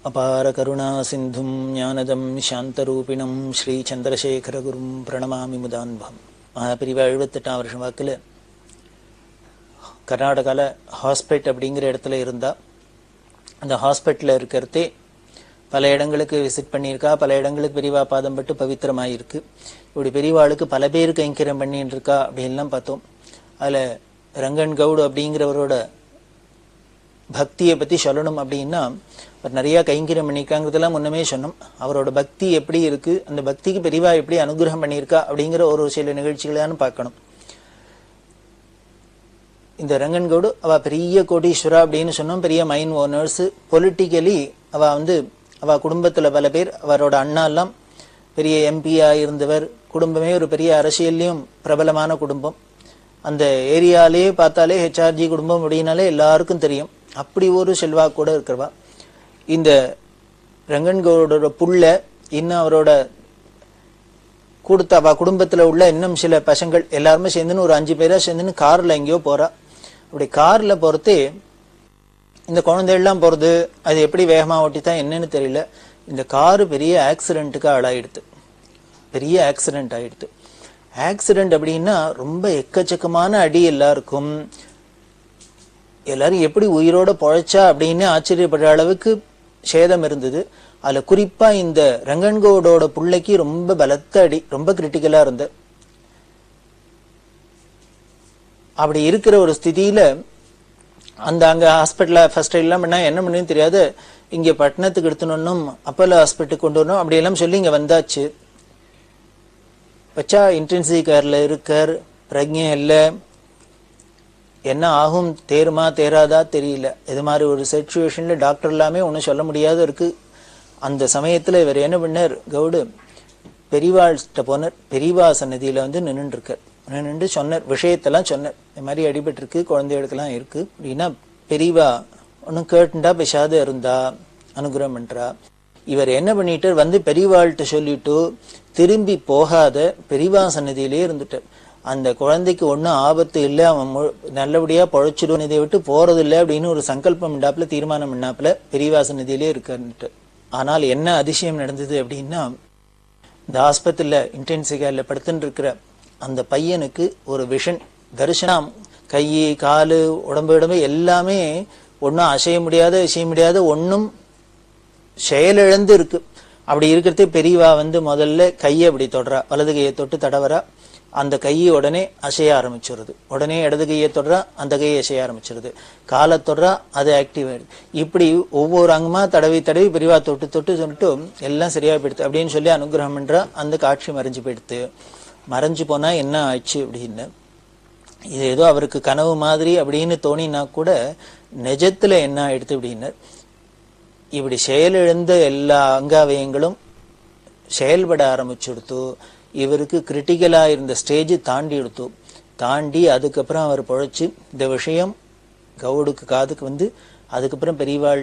அபார கருணா சிந்தும் ஞானதம் சாந்தரூபிணம் ஸ்ரீ சந்திரசேகரகுரும் பிரணமாமி முதான்பம். மகாபிரிவா 78ஆம் வருஷம் வாக்கில் கர்நாடகாவில் ஹாஸ்பிட் அப்படிங்கிற இடத்துல இருந்தா, அந்த ஹாஸ்பிட்டலில் இருக்கிறதே பல இடங்களுக்கு விசிட் பண்ணியிருக்கா, பல இடங்களுக்கு பெரியவா பாதம் பட்டு பவித்திரமாயிருக்கு. இப்படி பெரியவாளுக்கு பல பேர் கைங்கரியம் பண்ணிட்டு இருக்கா அப்படின்லாம் பார்த்தோம். அதில் ரங்கன் கவுடு அப்படிங்கிறவரோட பக்தியை பற்றி சொல்லணும் அப்படின்னா, அவர் நிறையா கைங்கரியம் பண்ணியிருக்காங்கிறதெல்லாம் முன்னமே சொன்னோம். அவரோட பக்தி எப்படி இருக்கு, அந்த பக்திக்கு பெரியவா எப்படி அனுகிரகம் பண்ணியிருக்கா அப்படிங்கிற ஒரு சில நிகழ்ச்சிகளான்னு பார்க்கணும். இந்த ரங்கன் கவுடு அவ பெரிய கோடீஸ்வரா அப்படின்னு சொன்னோம், பெரிய மைன் ஓனர்ஸ். பொலிட்டிக்கலி அவ குடும்பத்துல பல பேர், அவரோட அண்ணா எல்லாம் பெரிய எம்பியா இருந்தவர். குடும்பமே ஒரு பெரிய அரசியல்லையும் பிரபலமான குடும்பம். அந்த ஏரியாலே பார்த்தாலே ஹெச்ஆர்ஜி குடும்பம் அப்படின்னாலே எல்லாருக்கும் தெரியும். அப்படி ஒரு செல்வா கூட இருக்கிறவா. இந்த ரங்கன் கவுடோட புள்ள இன்னும் அவரோட கொடுத்த அவ குடும்பத்துல உள்ள இன்னும் சில பசங்கள் எல்லாருமே சேர்ந்துன்னு ஒரு 5 பேரா சேர்ந்துன்னு கார்ல எங்கேயோ போறா. அப்படி கார்ல போறதே இந்த குழந்தைகள்லாம் போறது, அது எப்படி வேகமா ஓட்டித்தான் என்னன்னு தெரியல, இந்த காரு பெரிய ஆக்சிடென்ட்டுக்கு ஆளாயிடுது. பெரிய ஆக்சிடென்ட் ஆயிடுது. ஆக்சிடென்ட் அப்படின்னா ரொம்ப எக்கச்சக்கமான அடி எல்லாருக்கும். எல்லாரும் எப்படி உயிரோட பொழைச்சா அப்படின்னு ஆச்சரியப்படுற அளவுக்கு சேதம் இருந்தது. அதுல குறிப்பா இந்த ரங்கன்கோடோட பிள்ளைக்கு ரொம்ப பலத்த அடி, ரொம்ப கிரிட்டிக்கலா இருந்த. அப்படி இருக்கிற ஒரு ஸ்திதியில அங்க ஹாஸ்பிட்டல்ல ஃபர்ஸ்ட் எல்லாம் பண்ணா என்ன பண்ணுன்னு தெரியாது. இங்க பட்டணத்துக்கு எடுத்துனோம், அப்போலோ ஹாஸ்பிட்டலுக்கு கொண்டு வரணும் அப்படி எல்லாம் சொல்லி இங்க வந்தாச்சு. வச்சா இன்டென்சிவ் கேர்ல இருக்கார், பிரஜை இல்லை, என்ன ஆகும் தேருமா தேராதா தெரியல. இது மாதிரி ஒரு சிச்சுவேஷன்ல டாக்டர் எல்லாமே ஒன்றும் சொல்ல முடியாத இருக்கு. அந்த சமயத்துல இவர் என்ன பண்ணார், கவுடு பெரியவாள்கிட்ட போனார். பெரியவா சன்னதியில நின்றுட்டு இருக்கார். நின்று சொன்னார், விஷயத்தெல்லாம் சொன்னார். இந்த மாதிரி அடிபட்டு இருக்கு, குழந்தைகளுக்கெல்லாம் இருக்கு அப்படின்னா பெரியவா ஒன்னும் கேட்டுண்டா பேசாத இருந்தா அனுகிரகம் பண்றா. இவர் என்ன பண்ணிட்டு பெரியவாள்கிட்ட சொல்லிட்டு திரும்பி போகாத பெரியவா சன்னதியிலே இருந்துட்டார். அந்த குழந்தைக்கு ஒன்றும் ஆபத்து இல்லை, அவன் நல்லபடியா பொழைச்சிடுவோம், இதை விட்டு போறது இல்லை அப்படின்னு ஒரு சங்கல்பம் இண்டாப்புல, தீர்மானம் இண்டாப்புல பெரியவா சன்னதியிலே இருக்காருன்ட்டு. ஆனால் என்ன அதிசயம் நடந்தது அப்படின்னா, இந்த ஆஸ்பத்திரியில இன்டென்சிவ் கேர்ல படுத்துட்டு இருக்கிற அந்த பையனுக்கு ஒரு விஷன் தரிசனம். கை காலு உடம்பு எல்லாமே ஒன்றும் அசைய முடியாத விஷய முடியாத ஒன்றும் செயலிழந்து இருக்கு. அப்படி இருக்கிறதே பெரியவா முதல்ல கையை அப்படி தொடரா, வலது கையை தொட்டு தடவரா. அந்த கையை உடனே அசைய ஆரம்பிச்சிருது. உடனே இடது கையை தொடரா, அந்த கையை அசைய ஆரம்பிச்சிருது. காலை தொடரா, அது ஆக்டிவ் ஆயிடுது. இப்படி ஒவ்வொரு அங்கமா தடவி தடவி பெரியவா தொட்டு தொட்டு சொல்லிட்டு எல்லாம் சரியா போயிடுது அப்படின்னு சொல்லி அனுகிரகம் பண்றா. அந்த காட்சி மறைஞ்சு போயிடுது. மறைஞ்சு போனா என்ன ஆச்சு அப்படின்னு, இது ஏதோ அவருக்கு கனவு மாதிரி அப்படின்னு தோணினா கூட நிஜத்துல என்ன ஆயிடுது அப்படின்னு, இப்படி செயலிழந்த எல்லா அங்காவயங்களும் செயல்பட ஆரம்பிச்சுடுத்து. இவருக்கு கிரிட்டிக்கலா இருந்த ஸ்டேஜ் தாண்டி எடுத்து, தாண்டி அதுக்கப்புறம் அவர் பொழைச்சு இந்த விஷயம் கவுடுக்கு காதுக்கு அதுக்கப்புறம் பெரியவாள்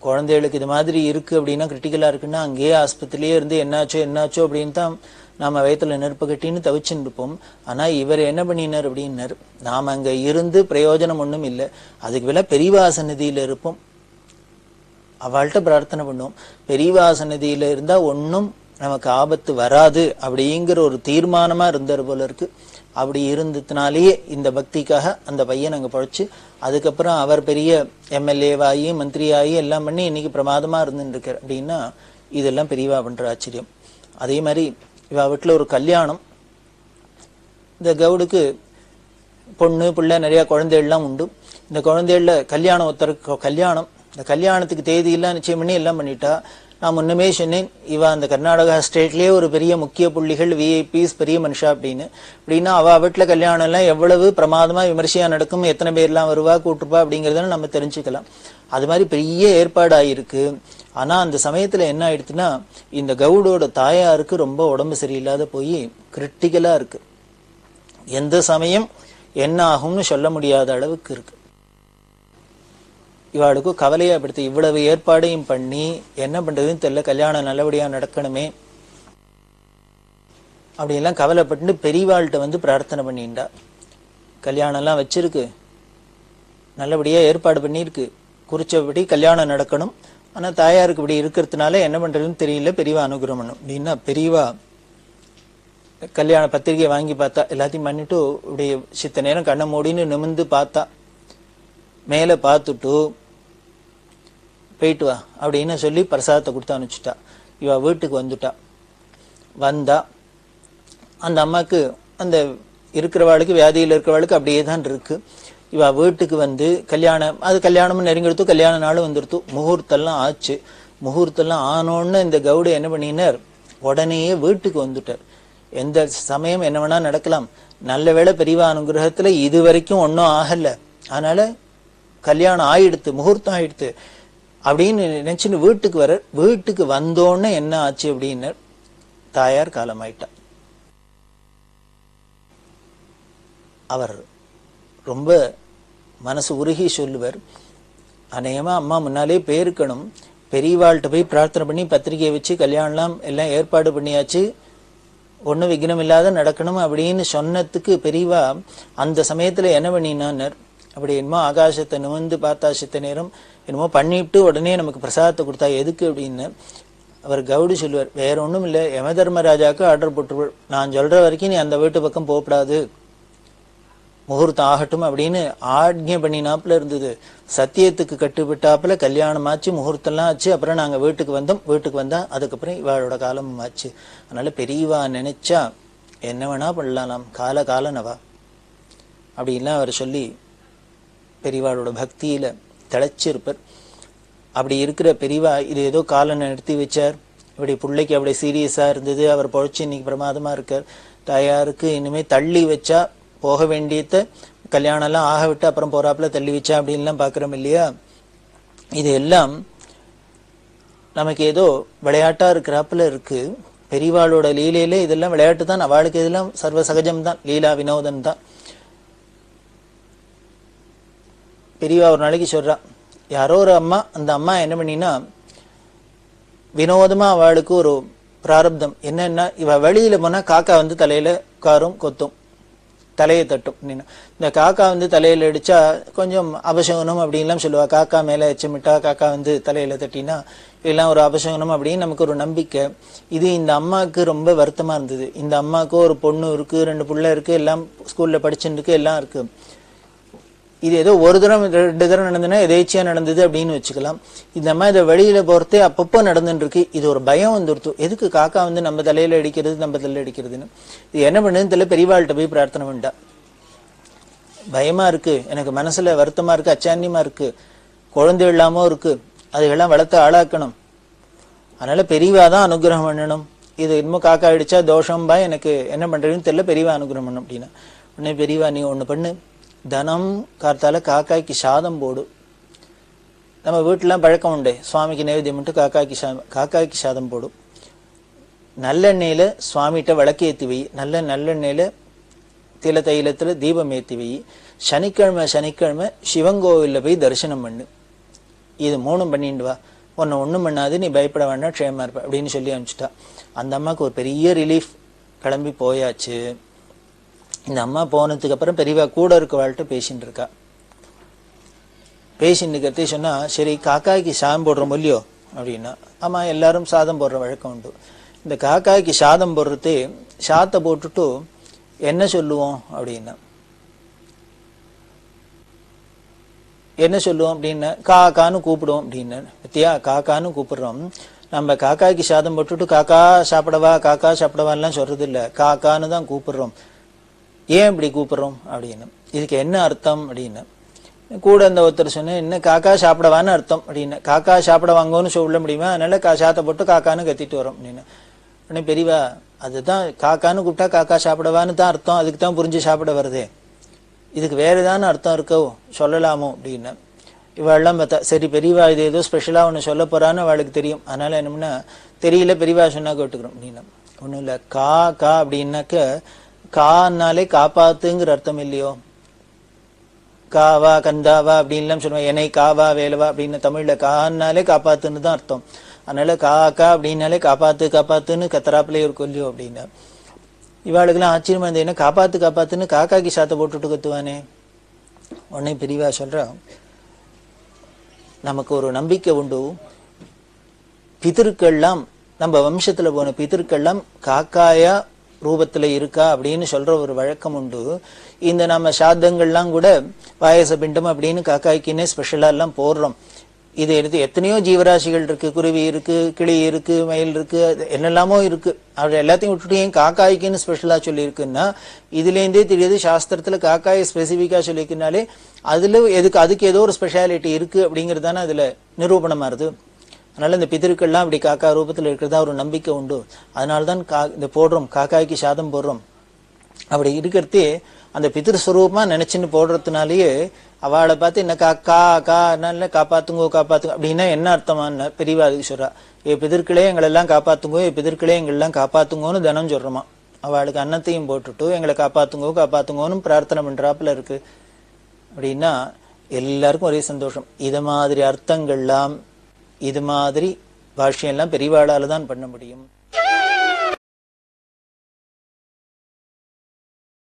குழந்தைகளுக்கு இது மாதிரி இருக்கு அப்படின்னா, கிரிட்டிக்கலா இருக்குன்னா அங்கேயே ஆஸ்பத்திரியிலே இருந்து என்னாச்சோ அப்படின்னு தான் நாம வயத்துல நெருப்பு கட்டின்னு தவிச்சுன்னு இருப்போம். ஆனா இவர் என்ன பண்ணினார் அப்படின்னாரு, நாம அங்க இருந்து பிரயோஜனம் ஒண்ணும் இல்லை, அதுக்கு மேல பெரியவா சன்னதியில இருப்போம், அவள்கிட்ட பிரார்த்தனை பண்ணுவோம், பெரியவா சன்னதியில இருந்தா ஒன்னும் நமக்கு ஆபத்து வராது அப்படிங்கிற ஒரு தீர்மானமா இருந்தார் போல இருக்கு. அப்படி இருந்ததுனாலேயே இந்த பக்திக்காக அந்த பையன் அங்க பழைச்சு, அதுக்கப்புறம் அவர் பெரிய எம்எல்ஏவாகி மந்திரியாகி எல்லாம் பண்ணி இன்னைக்கு பிரமாதமா இருந்துட்டு இருக்கார் அப்படின்னா, இதெல்லாம் பெரியவா பண்ற ஆச்சரியம். அதே மாதிரி இவ வீட்டுல ஒரு கல்யாணம். இந்த கவுடுக்கு பொண்ணு பிள்ளை நிறைய குழந்தைகள்லாம் உண்டு. இந்த குழந்தைகள்ல கல்யாணம் ஒருத்தருக்கு கல்யாணம். இந்த கல்யாணத்துக்கு தேதியெல்லாம் நிச்சயம் பண்ணி எல்லாம் பண்ணிட்டா. நான் முன்னமே சொன்னேன், இவ அந்த கர்நாடகா ஸ்டேட்லயே ஒரு பெரிய முக்கிய புள்ளிகள், விஐபிஸ், பெரிய மனுஷா அப்படின்னா அவ வீட்டுல கல்யாணம் எல்லாம் எவ்வளவு பிரமாதமா விமர்சையா நடக்கும், எத்தனை பேர்லாம் வருவா கூட்டுப்பா அப்படிங்கறத நம்ம தெரிஞ்சுக்கலாம். அது மாதிரி பெரிய ஏற்பாடாயிருக்கு. ஆனா அந்த சமயத்துல என்ன ஆயிடுச்சுன்னா, இந்த கவுடோட தாயாருக்கு ரொம்ப உடம்பு சரியில்லாத போய் கிரிட்டிக்கலா இருக்கு. எந்த சமயம் என்ன ஆகும்னு சொல்ல முடியாத அளவுக்கு இருக்கு. இவாளுக்கு கவலையா படுத்து, இவ்வளவு ஏற்பாடையும் பண்ணி என்ன பண்றதுன்னு தெரியல, கல்யாணம் நல்லபடியா நடக்கணுமே அப்படியெல்லாம் கவலைப்பட்டு பெரியவாள்கிட்ட பிரார்த்தனை பண்ணிண்டா. கல்யாணம் எல்லாம் வச்சிருக்கு, நல்லபடியா ஏற்பாடு பண்ணிருக்கு, குறிச்சபடி கல்யாணம் நடக்கணும், ஆனா தாயாருக்கு இப்படி இருக்கிறதுனால என்ன பண்றதுன்னு தெரியல, பெரியவா அனுகிரகம் பண்ணும் அப்படின்னா பெரியவா கல்யாண பத்திரிகையை வாங்கி பார்த்தா, எல்லாத்தையும் பண்ணிட்டு இப்படி சித்த நேரம் கண்ணை மூடின்னு நிமிந்து பார்த்தா, மேல பார்த்துட்டு போயிட்டு வா அப்படின்னு சொல்லி பிரசாதத்தை கொடுத்து அனுப்பிச்சுட்டா. இவ வீட்டுக்கு வந்துட்டா. வந்தா அந்த அம்மாக்கு அந்த இருக்கிறவாளுக்கு வியாதியில் இருக்கிறவாளுக்கு அப்படியே தான் இருக்கு. இவ வீட்டுக்கு வந்து கல்யாணமும் நெருங்கிடுத்து, கல்யாண நாளும் வந்துடுத்து, முகூர்த்தெல்லாம் ஆச்சு. முகூர்த்தெல்லாம் ஆனோன்னு இந்த கவுடு என்ன பண்ணினார், உடனேயே வீட்டுக்கு வந்துட்டார். எந்த சமயம் என்ன வேணா நடக்கலாம். நல்ல வேளை பெரியவா அனுகிரகத்துல இது வரைக்கும் ஒன்னும் ஆகல, அதனால கல்யாணம் ஆயிடுத்து, முகூர்த்தம் ஆயிடுத்து அப்படின்னு நினைச்சுன்னு வீட்டுக்கு வந்தோன்னு என்ன ஆச்சு அப்படின்னு தாயார் காலமாயிட்டா. அவர் ரொம்ப மனசு உருகி சொல்லுவர், அநேகமா அம்மா முன்னாலே போயிருக்கணும், பெரியவாள்கிட்ட போய் பிரார்த்தனை பண்ணி பத்திரிகையை வச்சு கல்யாணம் எல்லாம் ஏற்பாடு பண்ணியாச்சு, ஒன்னும் விக்னம் இல்லாத நடக்கணும் அப்படின்னு சொன்னதுக்கு பெரியவா அந்த சமயத்துல என்ன பண்ணினார், அப்படி என்னமோ ஆகாசத்தை நிமிர்ந்து பார்த்தா சித்த நேரம் என்னமோ பண்ணிவிட்டு உடனே நமக்கு பிரசாதத்தை கொடுத்தா. எதுக்கு அப்படின்னு அவர் கவுடி சொல்லுவார், வேற ஒண்ணும் இல்லை, யம தர்மராஜாவுக்கு ஆர்டர் போட்டுருவார், நான் சொல்ற வரைக்கும் நீ அந்த வீட்டு பக்கம் போகக்கூடாது, முகூர்த்தம் ஆகட்டும் அப்படின்னு ஆக்ஞை பண்ணினாப்புல இருந்தது. சத்தியத்துக்கு கட்டுப்பட்டாப்புல கல்யாணம் ஆச்சு, முகூர்த்தம்லாம் ஆச்சு. அப்புறம் நாங்க வீட்டுக்கு வந்தோம். வீட்டுக்கு வந்தா அதுக்கப்புறம் இவாளோட காலமும் ஆச்சு. அதனால பெரியவா நினைச்சா என்ன வேணா பண்ணலாம், காலனவா அப்படின்லாம் அவர் சொல்லி பெரியவாளோட பக்தியில திளைச்சிருப்பார். அப்படி இருக்கிற பெரியவா இது ஏதோ காலனை நிறுத்தி வச்சார். இப்படி பிள்ளைக்கு அப்படி சீரியஸா இருந்தது, அவர் பொழைச்சு இன்னைக்கு பிரமாதமா இருக்கார். தாயாருக்கு இனிமே தள்ளி வச்சா போக வேண்டியத கல்யாணம் எல்லாம் ஆக விட்டு அப்புறம் போறாப்புல தள்ளி வச்சா அப்படின்லாம் பாக்குறோம் இல்லையா. இது எல்லாம் நமக்கு ஏதோ விளையாட்டா இருக்கிறாப்புல இருக்கு. பெரியவாளோட லீலையில இதெல்லாம் விளையாட்டு தான், அவளுக்கு இதெல்லாம் சர்வ சகஜம் தான், லீலா வினோதம் தான். பெரியவா ஒரு நாளைக்கு சொல்றா, யாரோ ஒரு அம்மா, அந்த அம்மா என்ன பண்ணினா வினோதமா அவளுக்கு ஒரு பிராரப்தம் என்னன்னா, இவ வெளியில போனா காக்கா வந்து தலையில உட்காரும், கொத்தும், தலையை தட்டும். இந்த காக்கா வந்து தலையில அடிச்சா கொஞ்சம் அபசகுனம் அப்படின்லாம் சொல்லுவா. காக்கா மேல எச்சமிட்டா, காக்கா வந்து தலையில தட்டினா எல்லாம் ஒரு அபசகுனம் அப்படின்னு நமக்கு ஒரு நம்பிக்கை. இது இந்த அம்மாவுக்கு ரொம்ப வருத்தமா இருந்தது. இந்த அம்மாவுக்கு ஒரு பொண்ணு இருக்கு, 2 பிள்ளை இருக்கு, எல்லாம் ஸ்கூல்ல படிச்சுட்டு இருக்கு, எல்லாம் இருக்கு. இது ஏதோ ஒரு தரம் 2 தரம் நடந்ததுன்னா எதேச்சியா நடந்தது அப்படின்னு வச்சுக்கலாம். இந்த அம்மா இதை வெளியில போறதே அப்பப்போ நடந்துட்டு இருக்கு. இது ஒரு பயம் வந்துருத்து, எதுக்கு காக்கா வந்து நம்ம தலையில அடிக்கிறது, நம்ம தலையில அடிக்கிறதுன்னு. இது என்ன பண்ணுதுன்னு தெரியல. பெரியவாள்கிட்ட போய் பிரார்த்தனை பண்ணிட்டா, பயமா இருக்கு, எனக்கு மனசுல வருத்தமா இருக்கு, அச்சான்யமா இருக்கு, குழந்தை இல்லாமோ இருக்கு, அதையெல்லாம் வளர்த்து ஆளாக்கணும், அதனால பெரியவாதான் அனுகிரகம் பண்ணணும். இது இன்னும் காக்கா அடிச்சா தோஷம்பா, எனக்கு என்ன பண்றதுன்னு தெரியல, பெரியவா அனுகிரகம் பண்ணும் அப்படின்னா. உடனே பெரியவா நீ ஒண்ணு பண்ணு, தனம் காத்தால காக்காய்க்கு சாதம் போடு. நம்ம வீட்டுலாம் பழக்கம் உண்டு, சுவாமிக்கு நைவேத்தியம் மட்டும் காக்காய்க்கு சாதம் போடும். நல்லெண்ணெயில சுவாமிகிட்ட விளக்கேற்றி வை, நல்லெண்ணெயில தில தைலத்துல தீபம் ஏற்றி வை. சனிக்கிழமை சிவங்கோவில்ல போய் தரிசனம் பண்ணு. இது 3 பண்ணிட்டு வா, உன்னை ஒண்ணும் பண்ணாது, நீ பயப்பட வேண்டாம், க்ஷேமா இருப்ப அப்படின்னு சொல்லி அனுப்பிச்சுட்டா. அந்த அம்மாவுக்கு ஒரு பெரிய ரிலீஃப், கிளம்பி போயாச்சு. இந்த அம்மா போனதுக்கு அப்புறம் பெரியவா கூட இருக்கவாள்கிட்ட பேசிட்டு இருக்கா. பேசிட்டு இருக்கிறதே சொன்னா, சரி காக்காய்க்கு சாதம் போடுறோம் இல்லையோ அப்படின்னா. ஆமா, எல்லாரும் சாதம் போடுற வழக்கம் உண்டு. இந்த காக்காய்க்கு சாதம் போடுறதே, சாத்தை போட்டுட்டு என்ன சொல்லுவோம் அப்படின்னா, என்ன சொல்லுவோம் அப்படின்னா, காக்கான்னு கூப்பிடுவோம் அப்படின்னு. பத்தியா, காக்கான்னு கூப்பிடுறோம். நம்ம காக்காய்க்கு சாதம் போட்டுட்டு காக்கா சாப்பிடவான்லாம் சொல்றது இல்லை, காக்கான்னு தான் கூப்பிடுறோம். ஏன் இப்படி கூப்பிடுறோம் அப்படின்னு, இதுக்கு என்ன அர்த்தம் அப்படின்னு கூட அந்த ஒருத்தர் சொன்ன, என்ன காக்கா சாப்பிடவான்னு அர்த்தம் அப்படின்னு. காக்கா சாப்பிட வாங்கன்னு சொல்ல முடியுமா, அதனால சாத்தை போட்டு காக்கான்னு கத்திட்டு வரோம் அப்படின்னு. உடனே பெரியவா, அதுதான் காக்கான்னு கூப்பிட்டா காக்கா சாப்பிடவான்னு தான் அர்த்தம், அதுக்கு தான் புரிஞ்சு சாப்பிட வருதே, இதுக்கு வேற ஏதான அர்த்தம் இருக்கோ சொல்லலாமோ அப்படின்னு. இவாள்லாம் பார்த்தா, சரி பெரியவா இது ஏதோ ஸ்பெஷலா ஒன்று சொல்ல போறான்னு அவளுக்கு தெரியும், அதனால என்னமுன்னா தெரியல, பெரியவா சொன்னா கேட்டுக்கிறோம் அப்படின்னா. ஒன்றும் இல்லை, கா அப்படின்னாக்க கான்னாலே காப்பாத்துங்கிற அர்த்தம் இல்லையோ. காவா கந்தாவா அப்படின்லாம் சொல்லுவாங்க, என்னை காவா வேலவா அப்படின்னு. தமிழ்ல கான்னாலே காப்பாத்துன்னு தான் அர்த்தம். அதனால கா அப்படின்னாலே காப்பாத்துன்னு கத்தராப்பிலே இருக்கும் இல்லையோ அப்படின்னு. இவாளுக்கெல்லாம் ஆச்சரியமா இருந்தது, என்ன காப்பாத்துன்னு காக்காய்க்கு சாத்தை போட்டுட்டு கத்துவானே. உடனே பெரியவா சொல்றா, நமக்கு ஒரு நம்பிக்கை உண்டு, பிதர்கள்லாம் நம்ம வம்சத்துல போன பிதர்கள்லாம் காக்காயா ரூபத்துல இருக்கா அப்படின்னு சொல்ற ஒரு வழக்கம் உண்டு. இந்த நம்ம சாத்தங்கள்லாம் கூட பாயச பிண்டம் அப்படின்னு காக்காய்க்குன்னே ஸ்பெஷலா எல்லாம் போடுறோம். இதை எடுத்து எத்தனையோ ஜீவராசிகள் இருக்கு, குருவி இருக்கு, கிளி இருக்கு, மயில் இருக்கு, என்னெல்லாமோ இருக்கு. அவர் எல்லாத்தையும் விட்டுட்டு ஏன் காக்காய்க்குன்னு ஸ்பெஷலா சொல்லியிருக்குன்னா இதுலேருந்தே தெரியுது சாஸ்திரத்துல காக்காயை ஸ்பெசிபிக்கா சொல்லியிருக்குனாலே அதுக்கு ஏதோ ஒரு ஸ்பெஷாலிட்டி இருக்கு அப்படிங்கிறதான அதுல நிரூபணமா இருது. அதனால இந்த பிதர்கள்லாம் அப்படி காக்கா ரூபத்துல இருக்கிறதா ஒரு நம்பிக்கை உண்டு. அதனால்தான் இந்த போடுறோம், காக்காய்க்கு சாதம் போடுறோம். அப்படி இருக்கிறதே அந்த பிதிரு ஸ்வரூபமா நினைச்சுன்னு போடுறதுனாலயே அவளை பார்த்து என்ன காக்கா என்ன காப்பாத்துங்கோ அப்படின்னா என்ன அர்த்தமான பெரியவா அதுக்கு சொல்றா, பிதர்களே எங்களெல்லாம் காப்பாத்துங்கோ, பிதர்களே எங்களெல்லாம் காப்பாத்துங்கோன்னு தினம் சொல்றோமா. அவளுக்கு அன்னத்தையும் போட்டுட்டு எங்களை காப்பாத்துங்கோன்னு பிரார்த்தனை பண்றாப்புல இருக்கு. அப்படின்னா எல்லாருக்கும் ஒரே சந்தோஷம். இது மாதிரி அர்த்தங்கள்லாம் இது மாதிரி பாஷ்யம் எல்லாம் பெரியவாளால தான் பண்ண முடியும்.